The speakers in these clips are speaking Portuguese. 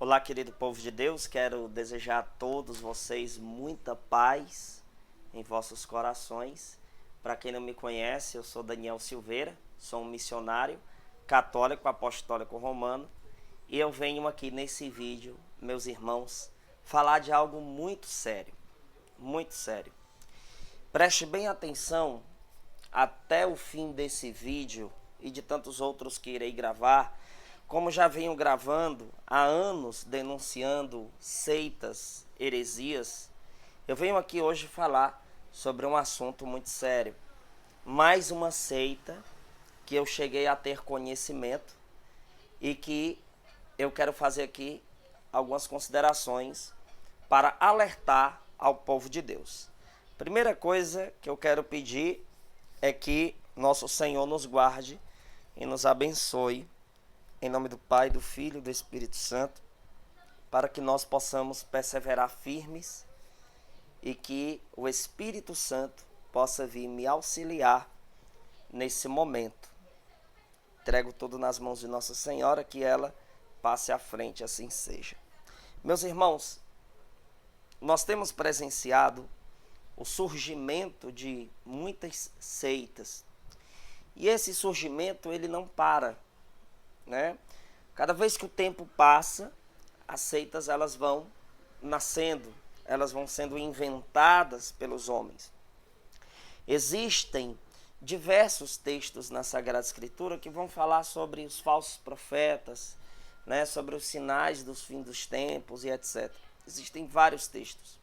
Olá, querido povo de Deus, quero desejar a todos vocês muita paz em vossos corações. Para quem não me conhece, eu sou Daniel Silveira, sou um missionário católico apostólico romano e eu venho aqui nesse vídeo, meus irmãos, falar de algo muito sério, muito sério. Preste bem atenção até o fim desse vídeo e de tantos outros que irei gravar. Como já venho gravando há anos denunciando seitas, heresias, eu venho aqui hoje falar sobre um assunto muito sério. Mais uma seita que eu cheguei a ter conhecimento e que eu quero fazer aqui algumas considerações para alertar ao povo de Deus. Primeira coisa que eu quero pedir é que nosso Senhor nos guarde e nos abençoe. Em nome do Pai, do Filho e do Espírito Santo, para que nós possamos perseverar firmes e que o Espírito Santo possa vir me auxiliar nesse momento. Entrego tudo nas mãos de Nossa Senhora, que ela passe à frente, assim seja. Meus irmãos, nós temos presenciado o surgimento de muitas seitas. E esse surgimento, ele não para. Né? Cada vez que o tempo passa, as seitas elas vão nascendo, elas vão sendo inventadas pelos homens. Existem diversos textos na Sagrada Escritura que vão falar sobre os falsos profetas, né? Sobre os sinais dos fins dos tempos e etc. Existem vários textos.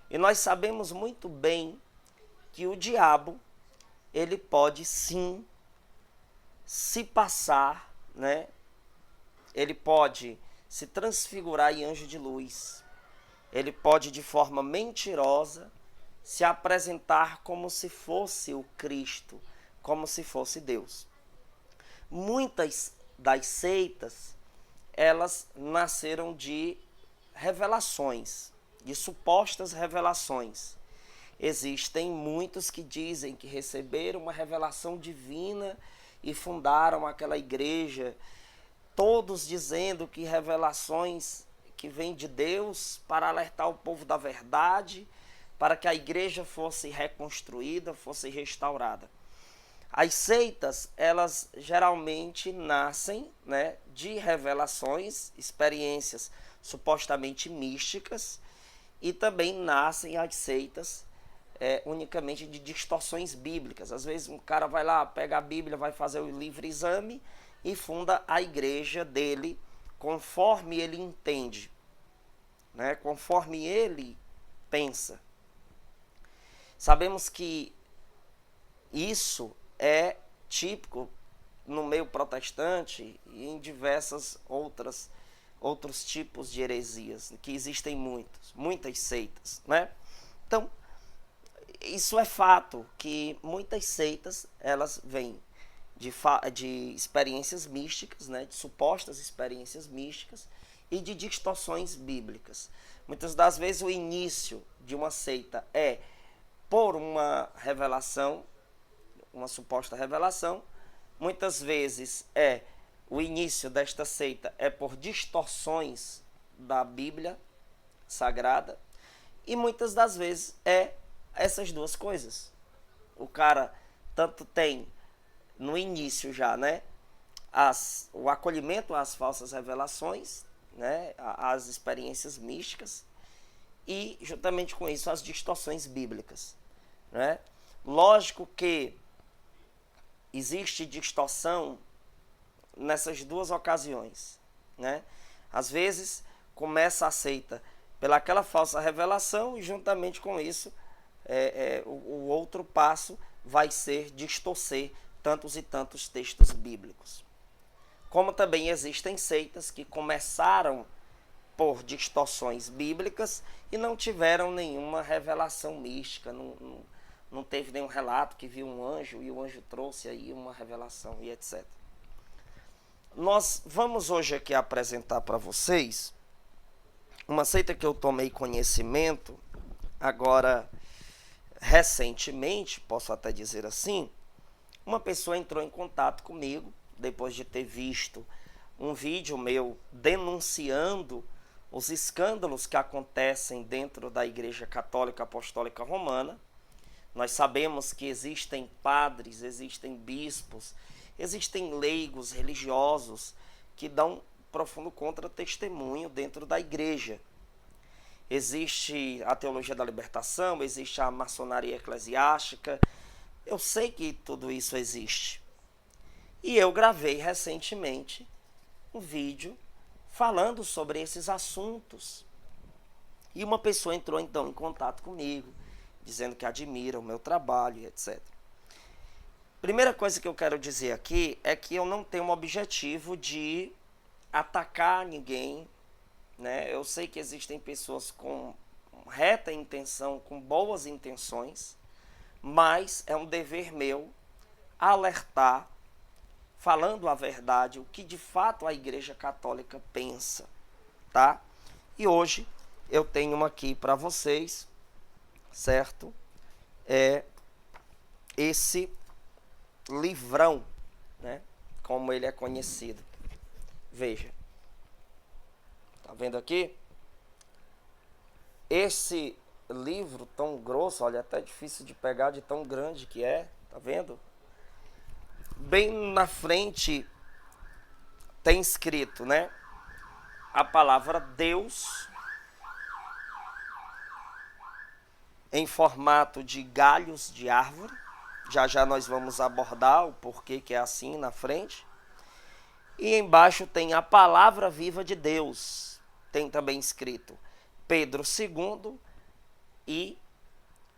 E nós sabemos muito bem que o diabo, ele pode sim se passar, né? Ele pode se transfigurar em anjo de luz. Ele pode, de forma mentirosa, se apresentar como se fosse o Cristo, como se fosse Deus. Muitas das seitas, elas nasceram de revelações, de supostas revelações. Existem muitos que dizem que receberam uma revelação divina e fundaram aquela igreja, todos dizendo que revelações que vêm de Deus para alertar o povo da verdade, para que a igreja fosse reconstruída, fosse restaurada. As seitas, elas geralmente nascem, né, de revelações, experiências supostamente místicas, e também nascem as seitas unicamente de distorções bíblicas. Às vezes um cara vai lá, pega a Bíblia, vai fazer o livre exame e funda a igreja dele conforme ele entende, né? Conforme ele pensa. Sabemos que isso é típico no meio protestante e em diversas outros tipos de heresias, que existem muitas seitas, né? Então, isso é fato, que muitas seitas, elas vêm de experiências místicas, né, de supostas experiências místicas e de distorções bíblicas. Muitas das vezes o início de uma seita é por uma revelação, uma suposta revelação. Muitas vezes o início desta seita é por distorções da Bíblia Sagrada, e muitas das vezes essas duas coisas. O cara tanto tem no início já, né, o acolhimento às falsas revelações, né, às experiências místicas, e juntamente com isso as distorções bíblicas, né? Lógico que existe distorção nessas duas ocasiões, né? Às vezes começa a seita pelaquela falsa revelação e juntamente com isso o outro passo vai ser distorcer tantos e tantos textos bíblicos. Como também existem seitas que começaram por distorções bíblicas e não tiveram nenhuma revelação mística, não teve nenhum relato que viu um anjo e o anjo trouxe aí uma revelação e etc. Nós vamos hoje aqui apresentar para vocês uma seita que eu tomei conhecimento agora recentemente, posso até dizer assim. Uma pessoa entrou em contato comigo depois de ter visto um vídeo meu denunciando os escândalos que acontecem dentro da Igreja Católica Apostólica Romana. Nós sabemos que existem padres, existem bispos, existem leigos religiosos que dão profundo contra-testemunho dentro da igreja. Existe a teologia da libertação, existe a maçonaria eclesiástica. Eu sei que tudo isso existe. E eu gravei recentemente um vídeo falando sobre esses assuntos. E uma pessoa entrou então em contato comigo, dizendo que admira o meu trabalho, etc. Primeira coisa que eu quero dizer aqui é que eu não tenho o objetivo de atacar ninguém, né? Eu sei que existem pessoas com reta intenção, com boas intenções, mas é um dever meu alertar, falando a verdade, o que de fato a Igreja Católica pensa, tá? E hoje eu tenho uma aqui para vocês, certo? É esse livrão, né? Como ele é conhecido. Veja. Tá vendo aqui? Esse livro tão grosso, olha, até difícil de pegar de tão grande que é, tá vendo? Bem na frente tem escrito, né? A palavra Deus em formato de galhos de árvore. Já já nós vamos abordar o porquê que é assim na frente. E embaixo tem a palavra viva de Deus. Tem também escrito Pedro II e,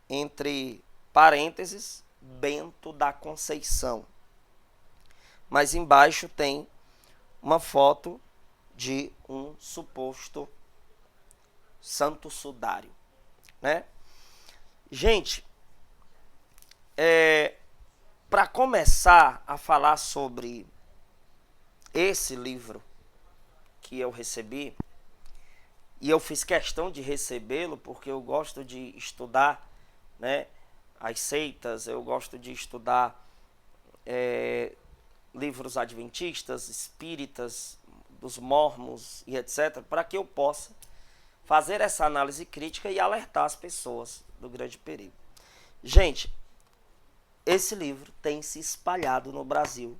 entre parênteses, Bento da Conceição. Mas embaixo tem uma foto de um suposto santo sudário, né? Gente, para começar a falar sobre esse livro que eu recebi, e eu fiz questão de recebê-lo porque eu gosto de estudar, né, as seitas, eu gosto de estudar livros adventistas, espíritas, dos mormons e etc., para que eu possa fazer essa análise crítica e alertar as pessoas do grande perigo. Gente, esse livro tem se espalhado no Brasil,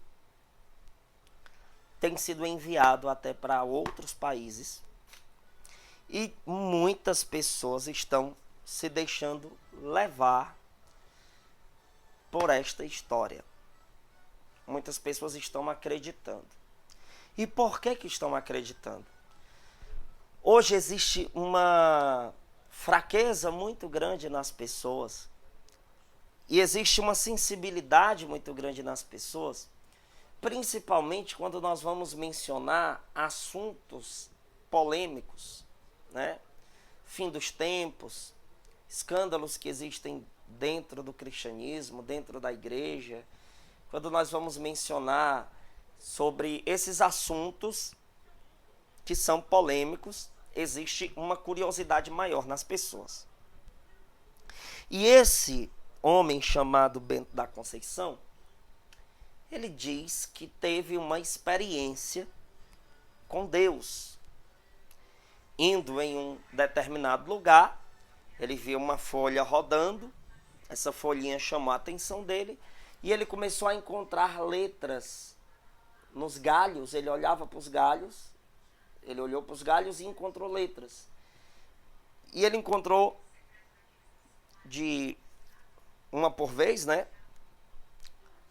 tem sido enviado até para outros países e muitas pessoas estão se deixando levar por esta história. Muitas pessoas estão acreditando. E por que estão acreditando? Hoje existe uma fraqueza muito grande nas pessoas e existe uma sensibilidade muito grande nas pessoas, principalmente quando nós vamos mencionar assuntos polêmicos, né? Fim dos tempos, escândalos que existem dentro do cristianismo, dentro da igreja. Quando nós vamos mencionar sobre esses assuntos que são polêmicos, existe uma curiosidade maior nas pessoas. E esse homem chamado Bento da Conceição, ele diz que teve uma experiência com Deus. Indo em um determinado lugar, ele viu uma folha rodando, essa folhinha chamou a atenção dele, e ele começou a encontrar letras nos galhos. Ele olhava para os galhos, ele olhou para os galhos e encontrou letras. E ele encontrou de uma por vez, né?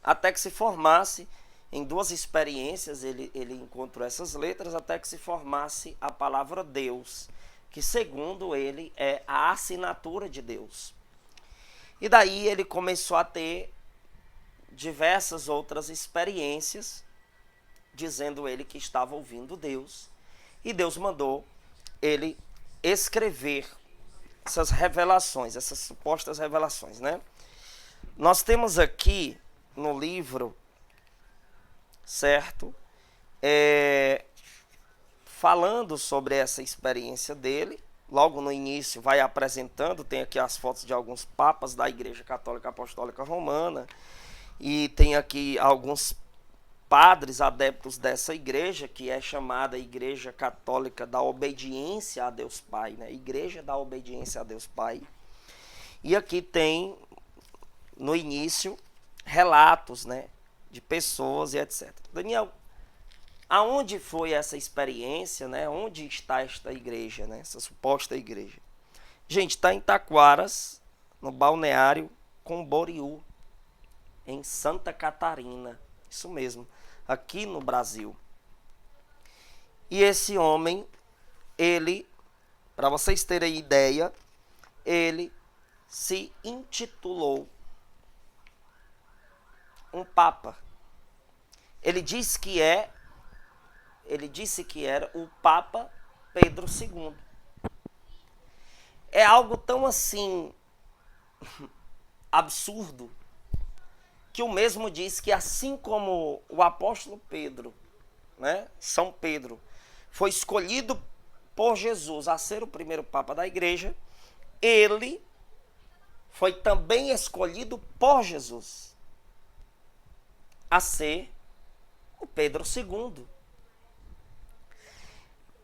Até que se formasse, em duas experiências ele encontrou essas letras, até que se formasse a palavra Deus, que segundo ele é a assinatura de Deus. E daí ele começou a ter diversas outras experiências, dizendo ele que estava ouvindo Deus, e Deus mandou ele escrever essas revelações, essas supostas revelações, né? Nós temos aqui no livro, certo, falando sobre essa experiência dele. Logo no início vai apresentando, tem aqui as fotos de alguns papas da Igreja Católica Apostólica Romana, e tem aqui alguns padres adeptos dessa igreja, que é chamada Igreja Católica da Obediência a Deus Pai, né? Igreja da Obediência a Deus Pai. E aqui tem, no início, relatos, né, de pessoas e etc. Daniel, aonde foi essa experiência, né? Onde está esta igreja, né? Essa suposta igreja? Gente, está em Taquaras, no balneário Camboriú, em Santa Catarina. Isso mesmo, aqui no Brasil. E esse homem, ele, para vocês terem ideia, ele se intitulou um papa. Ele disse que era o Papa Pedro II. É algo tão assim absurdo que o mesmo diz que assim como o apóstolo Pedro, né, São Pedro, foi escolhido por Jesus a ser o primeiro papa da igreja, ele foi também escolhido por Jesus a ser o Pedro II.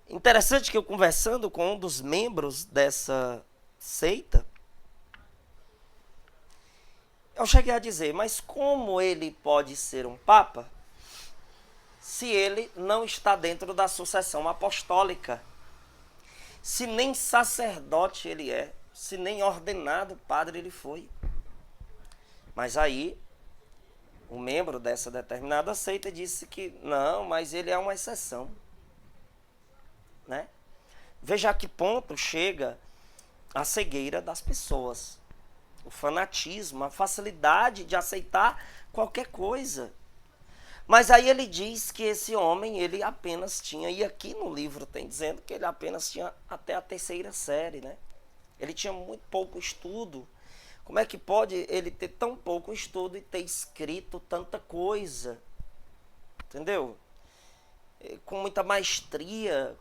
Interessante que eu, conversando com um dos membros dessa seita, eu cheguei a dizer, mas como ele pode ser um papa se ele não está dentro da sucessão apostólica? Se nem sacerdote ele é, se nem ordenado padre ele foi. Mas aí, o membro dessa determinada seita disse que não, mas ele é uma exceção. Né? Veja a que ponto chega a cegueira das pessoas. O fanatismo, a facilidade de aceitar qualquer coisa. Mas aí ele diz que esse homem, ele apenas tinha, e aqui no livro tem dizendo que ele apenas tinha até a 3ª série, né? Ele tinha muito pouco estudo. Como é que pode ele ter tão pouco estudo e ter escrito tanta coisa? Entendeu? Com muita maestria.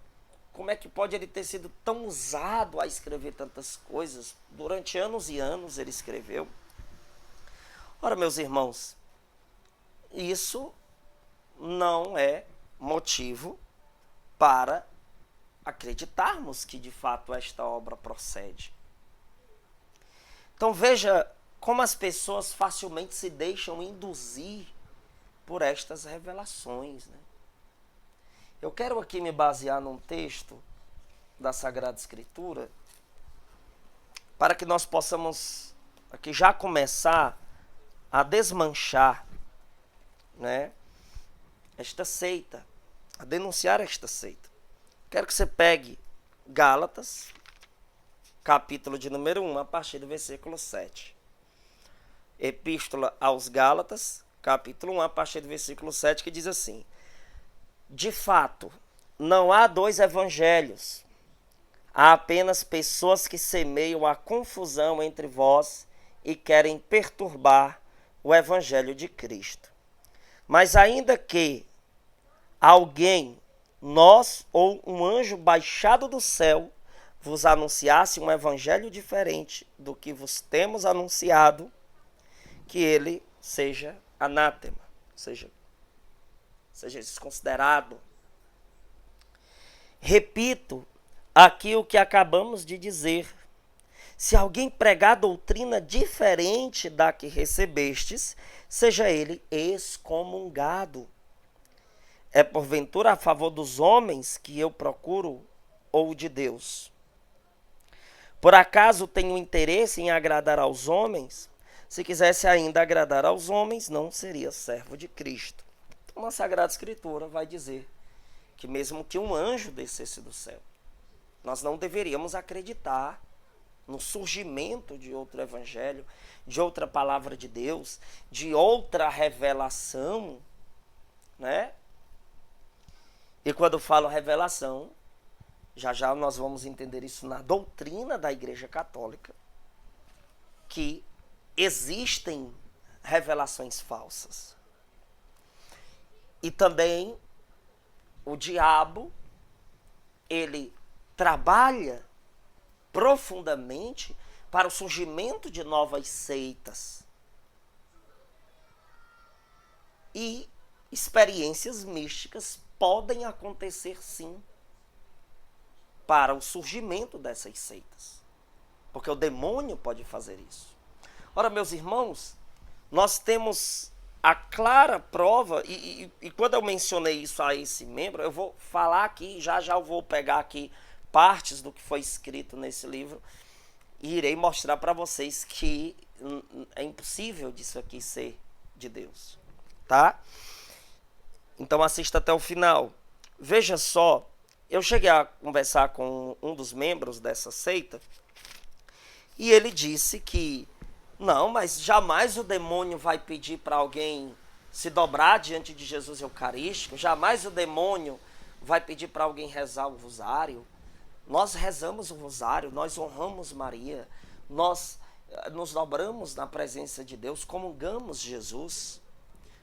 Como é que pode ele ter sido tão usado a escrever tantas coisas? Durante anos e anos ele escreveu. Ora, meus irmãos, isso não é motivo para acreditarmos que de fato esta obra procede. Então veja como as pessoas facilmente se deixam induzir por estas revelações, né? Eu quero aqui me basear num texto da Sagrada Escritura para que nós possamos aqui já começar a desmanchar, né, esta seita, a denunciar esta seita. Quero que você pegue Gálatas, capítulo de número 1, a partir do versículo 7. Epístola aos Gálatas, capítulo 1, a partir do versículo 7, que diz assim: de fato, não há dois evangelhos. Há apenas pessoas que semeiam a confusão entre vós e querem perturbar o evangelho de Cristo. Mas ainda que alguém, nós ou um anjo baixado do céu, vos anunciasse um evangelho diferente do que vos temos anunciado, que ele seja anátema, seja desconsiderado. Repito aqui o que acabamos de dizer. Se alguém pregar doutrina diferente da que recebestes, seja ele excomungado. É porventura a favor dos homens que eu procuro ou de Deus? Por acaso tenho interesse em agradar aos homens? Se quisesse ainda agradar aos homens, não seria servo de Cristo. Então, a Sagrada Escritura vai dizer que mesmo que um anjo descesse do céu, nós não deveríamos acreditar no surgimento de outro evangelho, de outra palavra de Deus, de outra revelação, né? E quando eu falo revelação, já já nós vamos entender isso na doutrina da Igreja Católica, que existem revelações falsas. E também o diabo, ele trabalha profundamente para o surgimento de novas seitas. E experiências místicas podem acontecer sim para o surgimento dessas seitas. Porque o demônio pode fazer isso. Ora, meus irmãos, nós temos a clara prova, e quando eu mencionei isso a esse membro, eu vou falar aqui, já eu vou pegar aqui partes do que foi escrito nesse livro, e irei mostrar para vocês que é impossível disso aqui ser de Deus. Tá? Então assista até o final. Veja só, eu cheguei a conversar com um dos membros dessa seita, e ele disse que não, mas jamais o demônio vai pedir para alguém se dobrar diante de Jesus Eucarístico, jamais o demônio vai pedir para alguém rezar o rosário. Nós rezamos o rosário, nós honramos Maria, nós nos dobramos na presença de Deus, comungamos Jesus.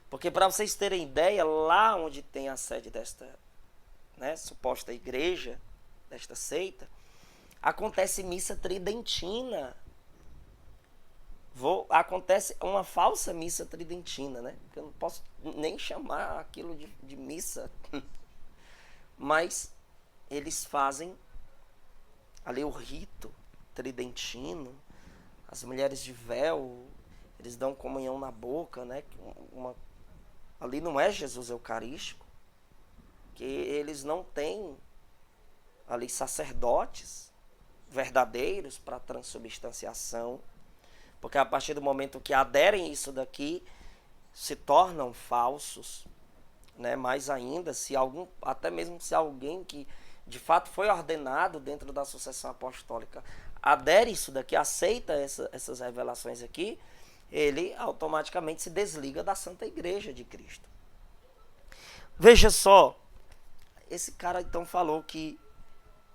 Porque, para vocês terem ideia, lá onde tem a sede desta suposta igreja, desta seita, acontece missa tridentina. Acontece uma falsa missa tridentina, né? Eu não posso nem chamar aquilo de missa. Mas eles fazem ali o rito tridentino, as mulheres de véu, eles dão comunhão na boca, né? Ali não é Jesus Eucarístico, que eles não têm ali sacerdotes verdadeiros para transubstanciação, porque a partir do momento que aderem isso daqui, se tornam falsos, né? Mais ainda, até mesmo se alguém que de fato foi ordenado dentro da sucessão apostólica adere isso daqui, aceita essas revelações aqui, ele automaticamente se desliga da Santa Igreja de Cristo. Veja só, esse cara então falou que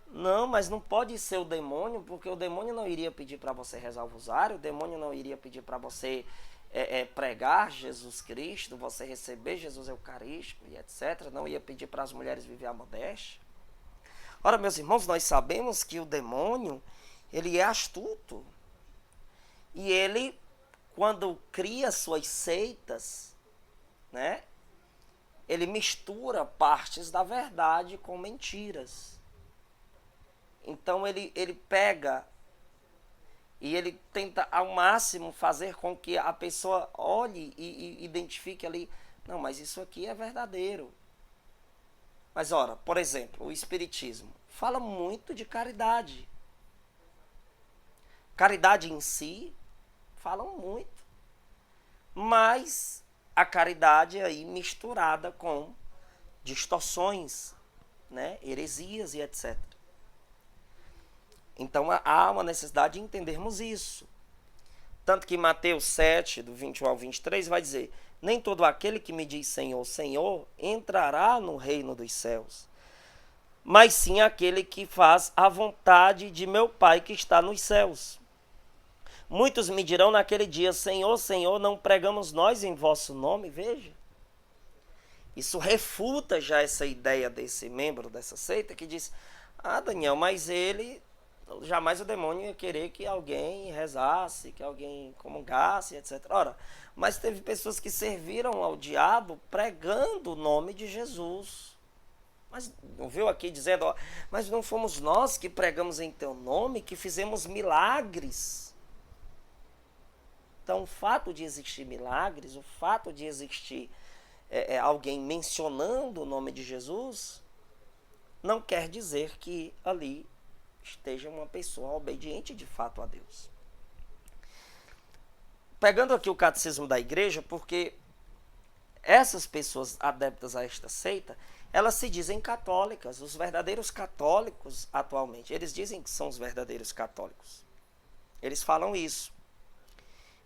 não, mas não pode ser o demônio, porque o demônio não iria pedir para você rezar o rosário, o demônio não iria pedir para você pregar Jesus Cristo, você receber Jesus Eucarístico e etc. Não ia pedir para as mulheres viver a modéstia. Ora, meus irmãos, nós sabemos que o demônio, ele é astuto. E ele, quando cria suas seitas, né, ele mistura partes da verdade com mentiras. Então ele pega e ele tenta ao máximo fazer com que a pessoa olhe e identifique ali, não, mas isso aqui é verdadeiro. Mas ora, por exemplo, o Espiritismo fala muito de caridade. Caridade em si, falam muito. Mas a caridade aí misturada com distorções, né, heresias e etc. Então há uma necessidade de entendermos isso. Tanto que Mateus 7, do 21 ao 23, vai dizer: nem todo aquele que me diz Senhor, Senhor, entrará no reino dos céus, mas sim aquele que faz a vontade de meu Pai que está nos céus. Muitos me dirão naquele dia, Senhor, Senhor, não pregamos nós em vosso nome? Veja. Isso refuta já essa ideia desse membro dessa seita que diz, Daniel, mas jamais o demônio ia querer que alguém rezasse, que alguém comungasse, etc. Ora, mas teve pessoas que serviram ao diabo pregando o nome de Jesus. Mas não viu aqui dizendo, mas não fomos nós que pregamos em teu nome, que fizemos milagres. Então, o fato de existir milagres, o fato de existir alguém mencionando o nome de Jesus, não quer dizer que ali esteja uma pessoa obediente de fato a Deus. Pegando aqui o catecismo da igreja, porque essas pessoas adeptas a esta seita, elas se dizem católicas, os verdadeiros católicos atualmente, eles dizem que são os verdadeiros católicos. Eles falam isso.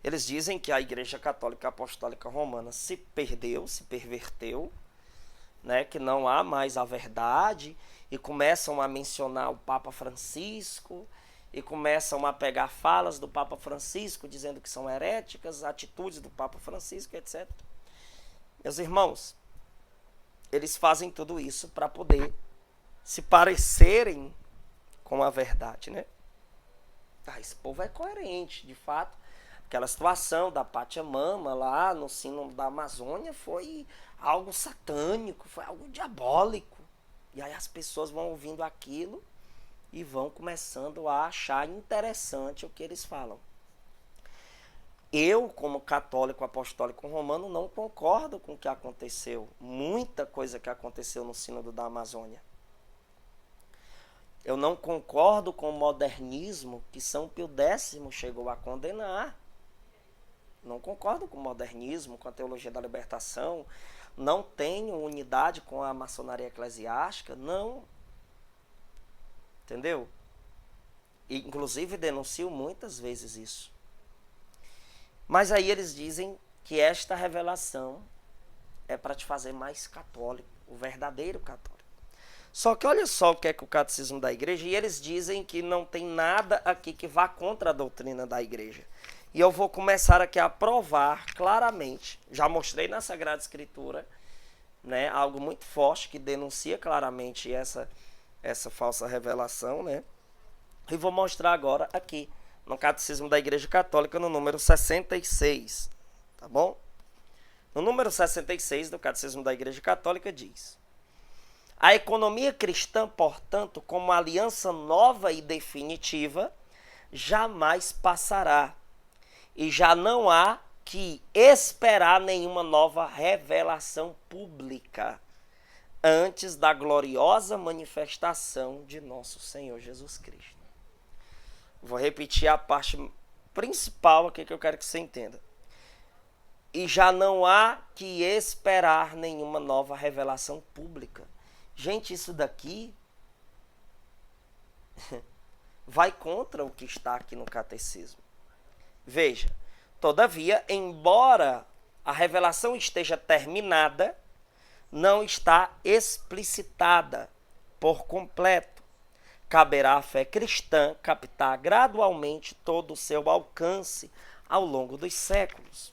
Eles dizem que a Igreja Católica Apostólica Romana se perdeu, se perverteu, né, que não há mais a verdade, e começam a mencionar o Papa Francisco, e começam a pegar falas do Papa Francisco, dizendo que são heréticas, atitudes do Papa Francisco, etc. Meus irmãos, eles fazem tudo isso para poder se parecerem com a verdade, né? Esse povo é coerente, de fato. Aquela situação da Pachamama lá no sino da Amazônia foi algo satânico, foi algo diabólico. E aí as pessoas vão ouvindo aquilo e vão começando a achar interessante o que eles falam. Eu, como católico apostólico romano, não concordo com o que aconteceu. Muita coisa que aconteceu no Sínodo da Amazônia. Eu não concordo com o modernismo que São Pio X chegou a condenar. Não concordo com o modernismo, com a teologia da libertação. Não tenho unidade com a maçonaria eclesiástica. Não. Entendeu? E, inclusive, denuncio muitas vezes isso. Mas aí eles dizem que esta revelação é para te fazer mais católico, o verdadeiro católico. Só que olha só o que é que o catecismo da igreja, e eles dizem que não tem nada aqui que vá contra a doutrina da igreja. E eu vou começar aqui a provar claramente, já mostrei na Sagrada Escritura, né, algo muito forte que denuncia claramente essa falsa revelação, né? E vou mostrar agora aqui, no Catecismo da Igreja Católica, no número 66, tá bom? No número 66 do Catecismo da Igreja Católica diz: a economia cristã, portanto, como aliança nova e definitiva, jamais passará, e já não há que esperar nenhuma nova revelação pública antes da gloriosa manifestação de nosso Senhor Jesus Cristo. Vou repetir a parte principal aqui que eu quero que você entenda. E já não há que esperar nenhuma nova revelação pública. Gente, isso daqui vai contra o que está aqui no catecismo. Veja, todavia, embora a revelação esteja terminada, não está explicitada por completo. Caberá à fé cristã captar gradualmente todo o seu alcance ao longo dos séculos.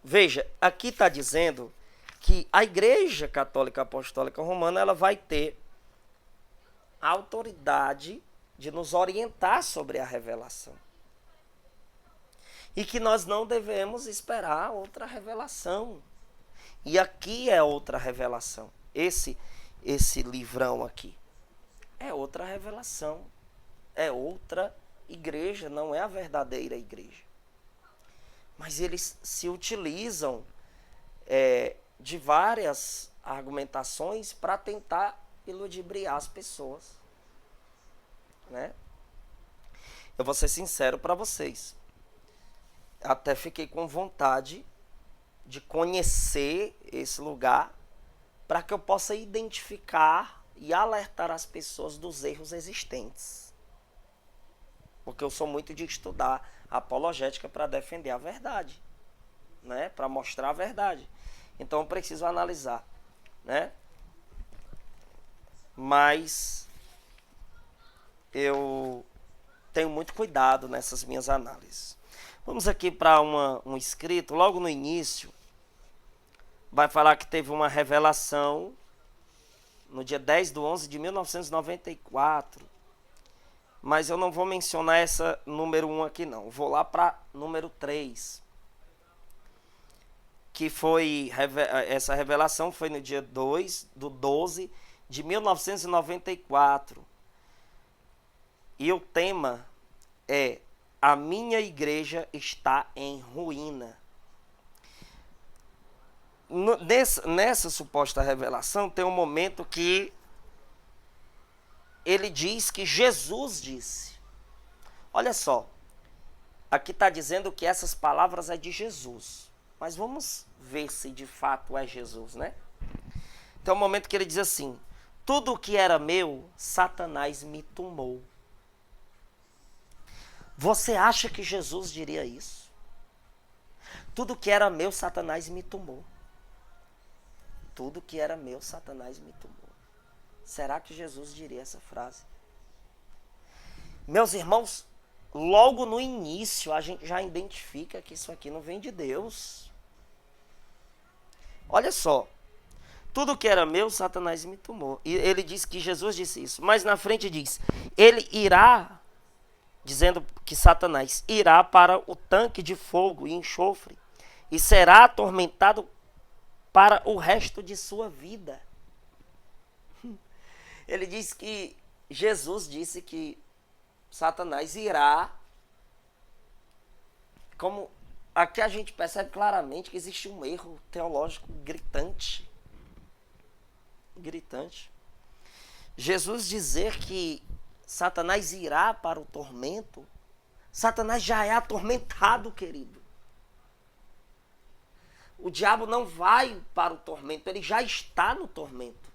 Veja, aqui está dizendo que a Igreja Católica Apostólica Romana ela vai ter a autoridade de nos orientar sobre a revelação. E que nós não devemos esperar outra revelação. E aqui é outra revelação. Esse livrão aqui é outra revelação. É outra igreja, não é a verdadeira igreja. Mas eles se utilizam de várias argumentações para tentar iludibriar as pessoas. Né? Eu vou ser sincero para vocês. Até fiquei com vontade de conhecer esse lugar para que eu possa identificar e alertar as pessoas dos erros existentes. Porque eu sou muito de estudar apologética para defender a verdade, né? Para mostrar a verdade. Então eu preciso analisar, né? Mas eu tenho muito cuidado nessas minhas análises. Vamos aqui para um escrito, logo no início, vai falar que teve uma revelação no dia 10/11/1994, mas eu não vou mencionar essa número 1 aqui não, vou lá para número 3, que foi, essa revelação foi no dia 2/12/1994, e o tema é: a minha igreja está em ruína. Nessa suposta revelação tem um momento que ele diz que Jesus disse. Olha só, aqui está dizendo que essas palavras é de Jesus, mas vamos ver se de fato é Jesus, né? Tem um momento que ele diz assim: tudo o que era meu, Satanás me tomou. Você acha que Jesus diria isso? Tudo que era meu, Satanás me tomou. Tudo que era meu, Satanás me tomou. Será que Jesus diria essa frase? Meus irmãos, logo no início a gente já identifica que isso aqui não vem de Deus. Olha só. Tudo que era meu, Satanás me tomou. E ele diz que Jesus disse isso. Mas na frente diz: ele irá dizendo que Satanás irá para o tanque de fogo e enxofre e será atormentado para o resto de sua vida. Ele diz que Jesus disse que Satanás irá, como aqui a gente percebe claramente que existe um erro teológico gritante. Gritante. Jesus dizer que Satanás irá para o tormento, Satanás já é atormentado, querido. O diabo não vai para o tormento, ele já está no tormento.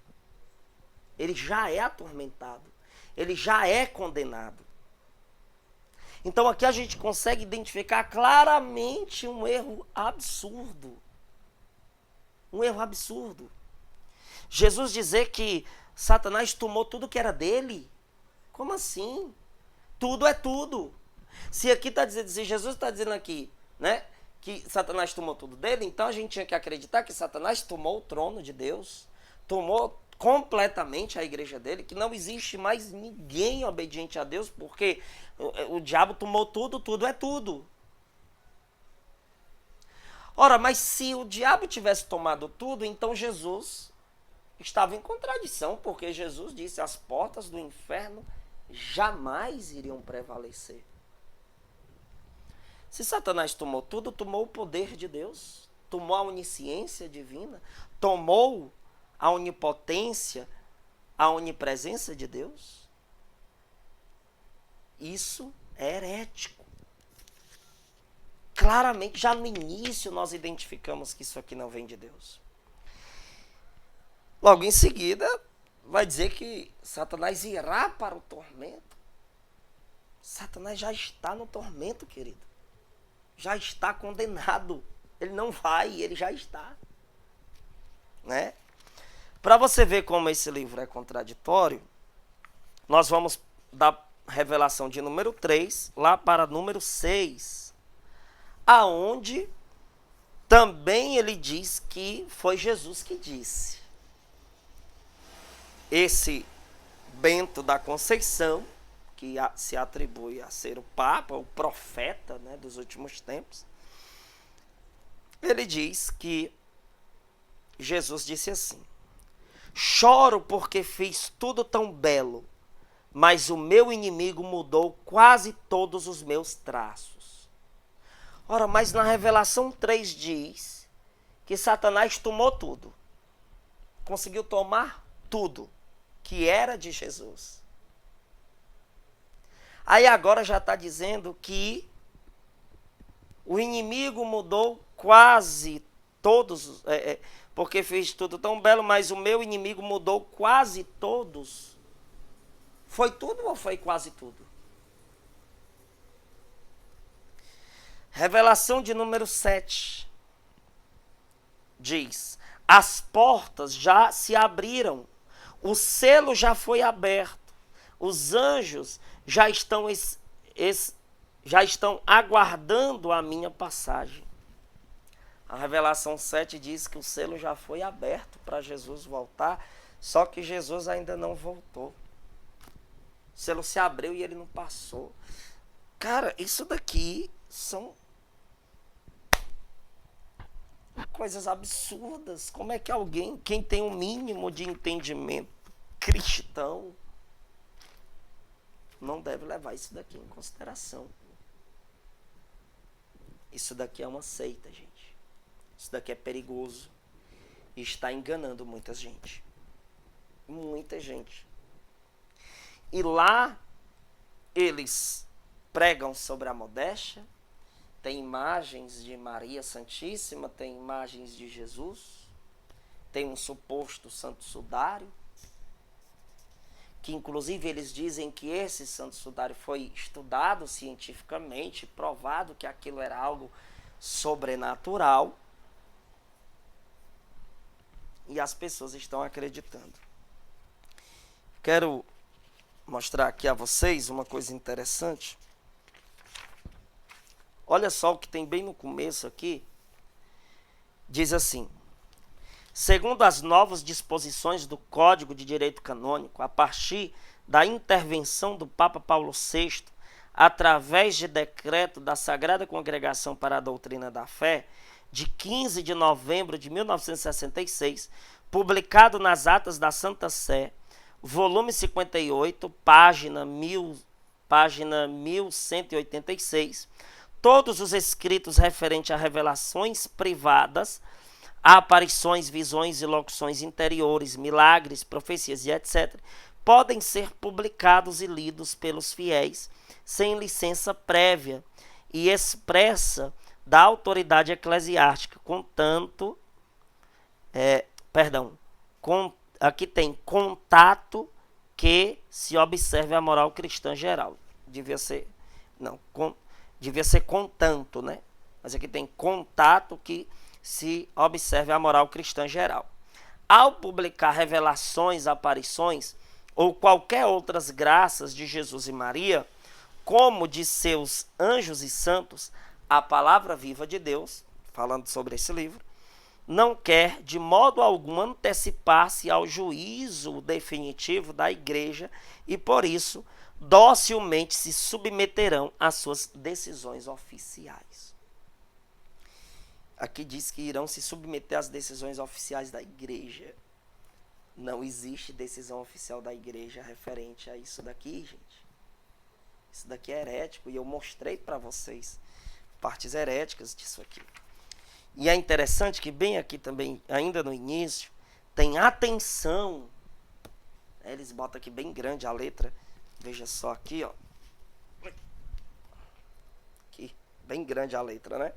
Ele já é atormentado. Ele já é condenado. Então aqui a gente consegue identificar claramente um erro absurdo. Um erro absurdo. Jesus dizer que Satanás tomou tudo que era dele. Como assim? Tudo é tudo. Se aqui está dizendo, se Jesus está dizendo aqui, né, que Satanás tomou tudo dele, então a gente tinha que acreditar que Satanás tomou o trono de Deus, tomou completamente a igreja dele, que não existe mais ninguém obediente a Deus, porque o diabo tomou tudo, tudo é tudo. Ora, mas se o diabo tivesse tomado tudo, então Jesus estava em contradição, porque Jesus disse: as portas do inferno jamais iriam prevalecer. Se Satanás tomou tudo, tomou o poder de Deus, tomou a onisciência divina, tomou a onipotência, a onipresença de Deus. Isso é herético. Claramente, já no início nós identificamos que isso aqui não vem de Deus. Logo em seguida, vai dizer que Satanás irá para o tormento. Satanás já está no tormento, querido. Já está condenado. Ele não vai, ele já está. Né? Para você ver como esse livro é contraditório, nós vamos da revelação de número 3 lá para número 6, aonde também ele diz que foi Jesus que disse. Esse Bento da Conceição, que se atribui a ser o Papa, o profeta, né, dos últimos tempos, ele diz que Jesus disse assim: choro porque fiz tudo tão belo, mas o meu inimigo mudou quase todos os meus traços. Ora, mas na Revelação 3 diz que Satanás tomou tudo. Conseguiu tomar tudo que era de Jesus. Aí agora já está dizendo que o inimigo mudou quase todos, porque fez tudo tão belo, mas o meu inimigo mudou quase todos. Foi tudo ou foi quase tudo? Revelação de número 7 diz: as portas já se abriram, o selo já foi aberto, os anjos já estão aguardando a minha passagem. A Revelação 7 diz que o selo já foi aberto para Jesus voltar, só que Jesus ainda não voltou. O selo se abriu e ele não passou. Cara, isso daqui são coisas absurdas. Como é que alguém, quem tem um mínimo de entendimento cristão, não deve levar isso daqui em consideração? Isso daqui é uma seita, gente. Isso daqui é perigoso e está enganando muita gente. Muita gente. E lá eles pregam sobre a modéstia, tem imagens de Maria Santíssima, tem imagens de Jesus, tem um suposto santo sudário, que inclusive eles dizem que esse santo sudário foi estudado cientificamente, provado que aquilo era algo sobrenatural, e as pessoas estão acreditando. Quero mostrar aqui a vocês uma coisa interessante. Olha só o que tem bem no começo aqui. Diz assim: segundo as novas disposições do Código de Direito Canônico, a partir da intervenção do Papa Paulo VI, através de decreto da Sagrada Congregação para a Doutrina da Fé, de 15 de novembro de 1966, publicado nas Atas da Santa Sé, volume 58, página 1186, todos os escritos referentes a revelações privadas, a aparições, visões e locuções interiores, milagres, profecias e etc., podem ser publicados e lidos pelos fiéis sem licença prévia e expressa da autoridade eclesiástica, aqui tem contato que se observe a moral cristã geral. Devia ser contanto, né? Mas aqui tem contato que se observe a moral cristã geral. Ao publicar revelações, aparições ou qualquer outras graças de Jesus e Maria, como de seus anjos e santos, a palavra viva de Deus, falando sobre esse livro, não quer de modo algum antecipar-se ao juízo definitivo da igreja e, por isso, docilmente se submeterão às suas decisões oficiais. Aqui diz que irão se submeter às decisões oficiais da igreja. Não existe decisão oficial da igreja referente a isso daqui, gente. Isso daqui é herético e eu mostrei para vocês partes heréticas disso aqui. E é interessante que bem aqui também, ainda no início, tem atenção. Eles botam aqui bem grande a letra. Veja só aqui, ó. Aqui, bem grande a letra, né?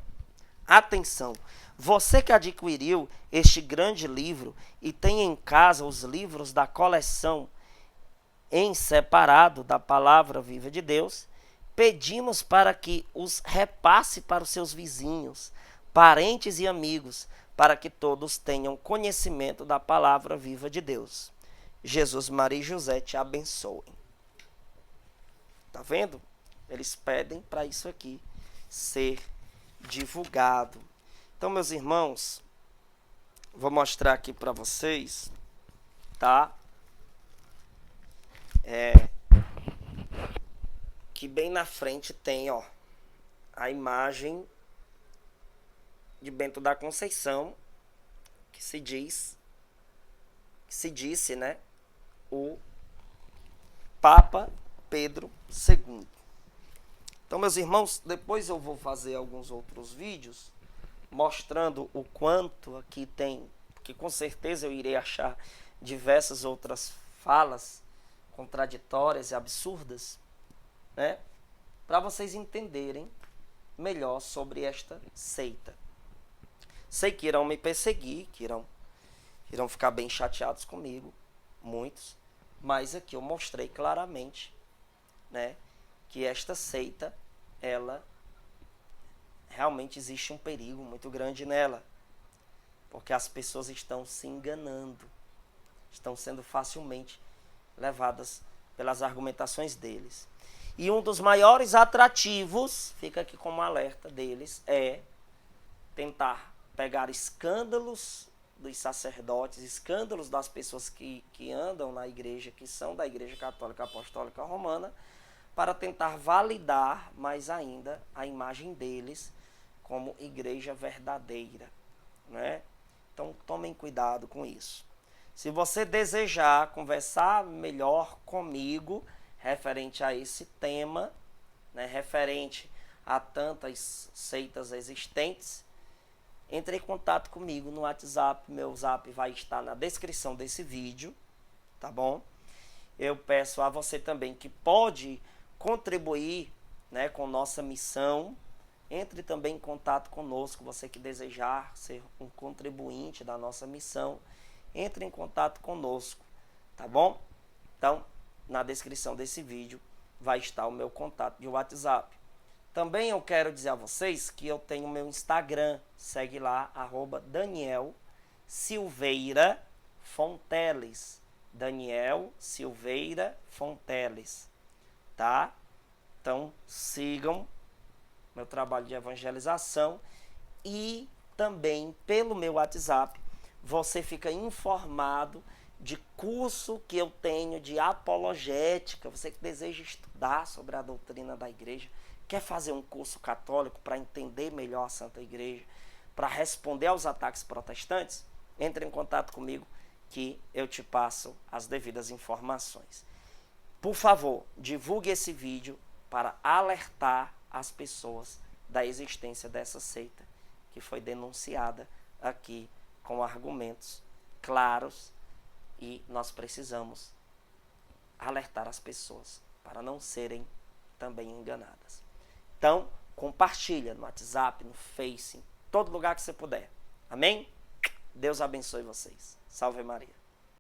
Atenção, você que adquiriu este grande livro e tem em casa os livros da coleção em separado da Palavra Viva de Deus, pedimos para que os repasse para os seus vizinhos, parentes e amigos, para que todos tenham conhecimento da Palavra Viva de Deus. Jesus, Maria e José te abençoem. Tá vendo? Eles pedem para isso aqui ser divulgado. Então, meus irmãos, vou mostrar aqui para vocês, tá? Que bem na frente tem, ó, a imagem de Bento da Conceição, que se disse, né, o Papa Pedro II. Então, meus irmãos, depois eu vou fazer alguns outros vídeos mostrando o quanto aqui tem, porque com certeza eu irei achar diversas outras falas contraditórias e absurdas, né? Para vocês entenderem melhor sobre esta seita. Sei que irão me perseguir, que irão ficar bem chateados comigo, muitos, mas aqui eu mostrei claramente, né, que esta seita, ela realmente existe um perigo muito grande nela, porque as pessoas estão se enganando, estão sendo facilmente levadas pelas argumentações deles. E um dos maiores atrativos, fica aqui como alerta deles, é tentar pegar escândalos dos sacerdotes, escândalos das pessoas que andam na igreja, que são da Igreja Católica Apostólica Romana, para tentar validar mais ainda a imagem deles como igreja verdadeira, né? Então tomem cuidado com isso. Se você desejar conversar melhor comigo referente a esse tema, né, referente a tantas seitas existentes, entre em contato comigo no WhatsApp. Meu zap vai estar na descrição desse vídeo, tá bom? Eu peço a você também que pode contribuir, né, com nossa missão. Entre também em contato conosco, você que desejar ser um contribuinte da nossa missão, entre em contato conosco, tá bom? Então, na descrição desse vídeo vai estar o meu contato de WhatsApp. Também eu quero dizer a vocês que eu tenho meu Instagram, segue lá, @Daniel Silveira Fonteles, Daniel Silveira Fonteles, tá? Então, sigam meu trabalho de evangelização e também pelo meu WhatsApp você fica informado de curso que eu tenho de apologética, você que deseja estudar sobre a doutrina da igreja, quer fazer um curso católico para entender melhor a Santa Igreja, para responder aos ataques protestantes, entre em contato comigo que eu te passo as devidas informações. Por favor, divulgue esse vídeo para alertar as pessoas da existência dessa seita que foi denunciada aqui com argumentos claros, e nós precisamos alertar as pessoas para não serem também enganadas. Então, compartilha no WhatsApp, no Face, em todo lugar que você puder. Amém? Deus abençoe vocês. Salve Maria.